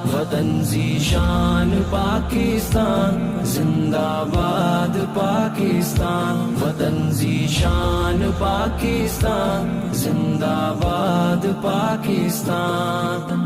وطن ذیشان پاکستان زندہ باد پاکستان، وطن ذیشان پاکستان زندہ باد پاکستان۔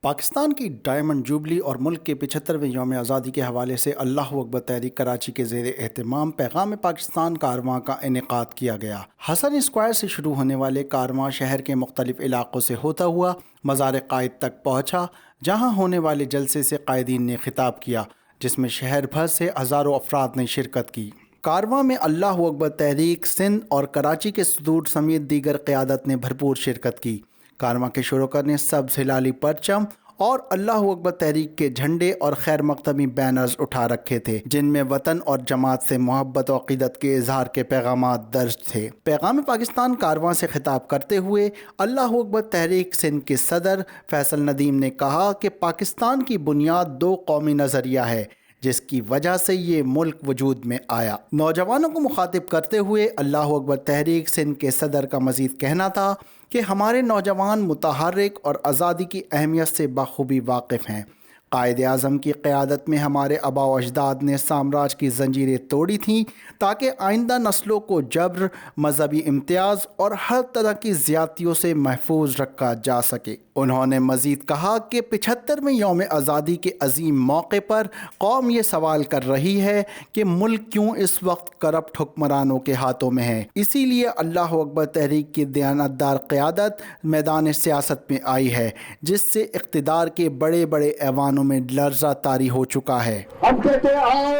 پاکستان کی ڈائمنڈ جوبلی اور ملک کے 75ویں یوم آزادی کے حوالے سے اللہ اکبر تحریک کراچی کے زیر اہتمام پیغام پاکستان کارواں کا انعقاد کیا گیا۔ حسن اسکوائر سے شروع ہونے والے کارواں شہر کے مختلف علاقوں سے ہوتا ہوا مزار قائد تک پہنچا، جہاں ہونے والے جلسے سے قائدین نے خطاب کیا، جس میں شہر بھر سے ہزاروں افراد نے شرکت کی۔ کارواں میں اللہ اکبر تحریک سندھ اور کراچی کے صدور سمیت دیگر قیادت نے بھرپور شرکت کی۔ کارواں کے شروع کرنے سبز ہلالی پرچم اور اللہ اکبر تحریک کے جھنڈے اور خیر مقدمی بینرز اٹھا رکھے تھے، جن میں وطن اور جماعت سے محبت و عقیدت کے اظہار کے پیغامات درج تھے۔ پیغام پاکستان کارواں سے خطاب کرتے ہوئے اللہ اکبر تحریک سندھ کے صدر فیصل ندیم نے کہا کہ پاکستان کی بنیاد دو قومی نظریہ ہے، جس کی وجہ سے یہ ملک وجود میں آیا۔ نوجوانوں کو مخاطب کرتے ہوئے اللہ اکبر تحریک سندھ کے صدر کا مزید کہنا تھا کہ ہمارے نوجوان متحرک اور آزادی کی اہمیت سے بخوبی واقف ہیں۔ قائد اعظم کی قیادت میں ہمارے آباء و اجداد نے سامراج کی زنجیریں توڑی تھیں تاکہ آئندہ نسلوں کو جبر، مذہبی امتیاز اور ہر طرح کی زیادتیوں سے محفوظ رکھا جا سکے۔ انہوں نے مزید کہا کہ 75ویں یوم آزادی کے عظیم موقع پر قوم یہ سوال کر رہی ہے کہ ملک کیوں اس وقت کرپٹ حکمرانوں کے ہاتھوں میں ہے۔ اسی لیے اللہ اکبر تحریک کی دیانتدار قیادت میدان سیاست میں آئی ہے، جس سے اقتدار کے بڑے بڑے ایوانوں میں لرزہ طاری ہو چکا ہے۔ ہم کہتے ہیں آؤ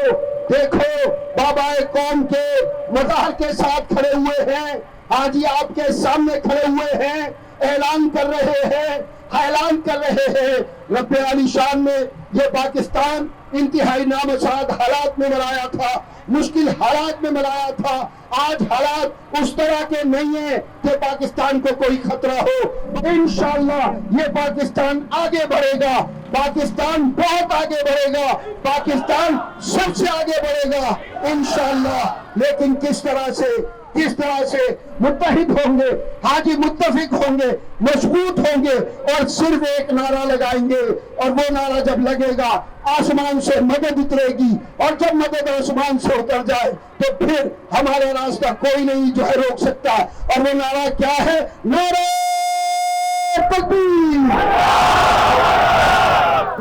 دیکھو بابا قوم کے مظاہر کے ساتھ کھڑے ہوئے ہیں، آج یہ آپ کے سامنے کھڑے ہوئے ہیں، اعلان کر رہے ہیں رب علی شان نے یہ پاکستان انتہائی نامساعد حالات میں بنایا تھا، مشکل حالات میں بنایا تھا۔ آج حالات اس طرح کے نہیں ہیں کہ پاکستان کو کوئی خطرہ ہو۔ انشاءاللہ یہ پاکستان آگے بڑھے گا، پاکستان بہت آگے بڑھے گا، پاکستان سب سے آگے بڑھے گا انشاءاللہ۔ لیکن کس طرح سے متحد ہوں گے، حاجی متفق ہوں گے، مضبوط ہوں گے اور صرف ایک نعرہ لگائیں گے، اور وہ نعرہ جب لگے گا آسمان سے مدد اترے گی، اور جب مدد آسمان سے اتر جائے تو پھر ہمارا راستہ کوئی نہیں جو ہے روک سکتا۔ اور وہ نعرہ کیا ہے؟ نعرہ تکبیر۔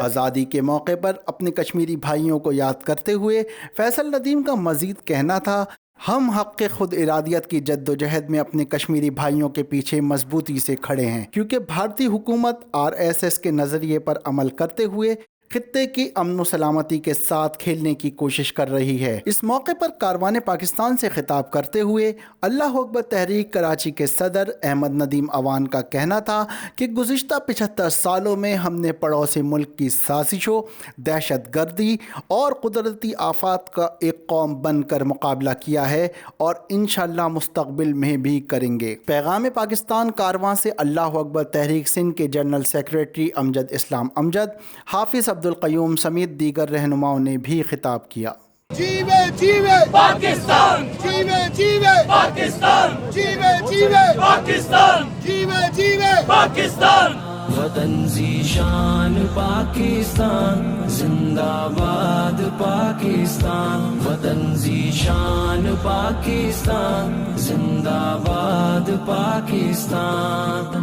آزادی کے موقع پر اپنے کشمیری بھائیوں کو یاد کرتے ہوئے فیصل ندیم کا مزید کہنا تھا، ہم حق خود ارادیت کی جد و جہد میں اپنے کشمیری بھائیوں کے پیچھے مضبوطی سے کھڑے ہیں، کیونکہ بھارتی حکومت RSS کے نظریے پر عمل کرتے ہوئے خطے کی امن و سلامتی کے ساتھ کھیلنے کی کوشش کر رہی ہے۔ اس موقع پر کاروان پاکستان سے خطاب کرتے ہوئے اللہ اکبر تحریک کراچی کے صدر احمد ندیم اوان کا کہنا تھا کہ گزشتہ 75 سالوں میں ہم نے پڑوسی ملک کی سازشوں، دہشت گردی اور قدرتی آفات کا ایک قوم بن کر مقابلہ کیا ہے اور انشاءاللہ مستقبل میں بھی کریں گے۔ پیغام پاکستان کارواں سے اللہ اکبر تحریک سندھ کے جنرل سیکریٹری امجد اسلام امجد، حافظ عبدالقیوم سمیت دیگر رہنماؤں نے بھی خطاب کیا۔ جیوے جیوے پاکستان، جیوے جیوے پاکستان، جیوے جیوے پاکستان، جیوے جیوے پاکستان، وطن ذیشان پاکستان زندہ باد پاکستان، وطن ذیشان پاکستان زندہ باد پاکستان۔